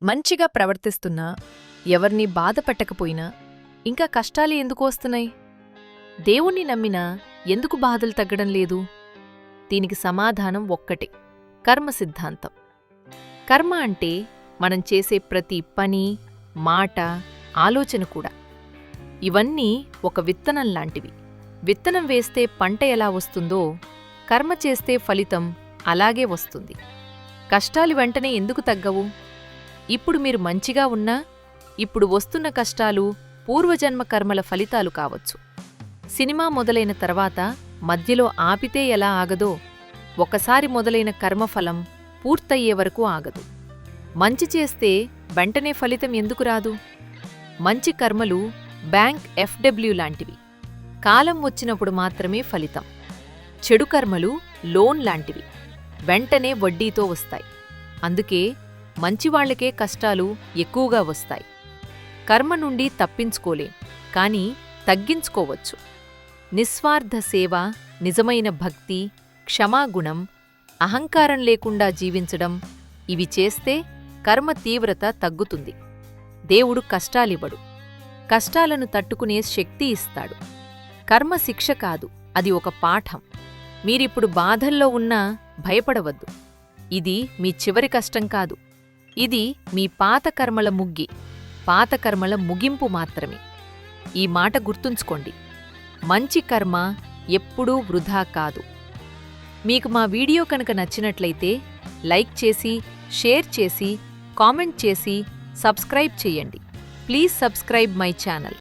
మంచిగా ప్రవర్తిస్తున్నా, ఎవర్నీ బాధపెట్టకపోయినా ఇంకా కష్టాలు ఎందుకు వస్తున్నాయి? దేవుణ్ణి నమ్మినా ఎందుకు బాధలు తగ్గడం లేదు? దీనికి సమాధానం ఒక్కటే: కర్మ సిద్ధాంతం. కర్మ అంటే మనం చేసే ప్రతి పని, మాట, ఆలోచన కూడా. ఇవన్నీ ఒక విత్తనం లాంటివి. విత్తనం వేస్తే పంట ఎలా వస్తుందో, కర్మ చేస్తే ఫలితం అలాగే వస్తుంది. కష్టాలు వెంటనే ఎందుకు తగ్గవు? ఇప్పుడు మీరు మంచిగా ఉన్నా, ఇప్పుడు వస్తున్న కష్టాలు పూర్వజన్మ కర్మల ఫలితాలు కావచ్చు. సినిమా మొదలైన తర్వాత మధ్యలో ఆపితే ఎలా ఆగదో, ఒకసారి మొదలైన కర్మఫలం పూర్తయ్యే వరకు ఆగదు. మంచి చేస్తే వెంటనే ఫలితం ఎందుకు రాదు? మంచి కర్మలు బ్యాంక్ ఎఫ్డబ్ల్యూ లాంటివి. కాలం వచ్చినప్పుడు మాత్రమే ఫలితం. చెడు కర్మలు లోన్ లాంటివి. వెంటనే వడ్డీతో వస్తాయి. అందుకే మంచివాళ్లకే కష్టాలు ఎక్కువగా వస్తాయి. కర్మ నుండి తప్పించుకోలేం, కాని తగ్గించుకోవచ్చు. నిస్వార్థ సేవ, నిజమైన భక్తి, క్షమాగుణం, అహంకారం లేకుండా జీవించడం, ఇవి చేస్తే కర్మ తీవ్రత తగ్గుతుంది. దేవుడు కష్టాలివ్వడు, కష్టాలను తట్టుకునే శక్తి ఇస్తాడు. కర్మ శిక్ష కాదు, అది ఒక పాఠం. మీరిప్పుడు బాధల్లో ఉన్నా భయపడవద్దు. ఇది మీ చివరి కష్టం కాదు. ఇది మీ పాత కర్మల ముగ్గి, పాత కర్మల ముగింపు మాత్రమే. ఈ మాట గుర్తుంచుకోండి. మంచి కర్మ ఎప్పుడూ వృధా కాదు. మీకు మా వీడియో కనుక నచ్చినట్లయితే లైక్ చేసి, షేర్ చేసి, కామెంట్ చేసి, సబ్స్క్రైబ్ చేయండి. Please subscribe my channel.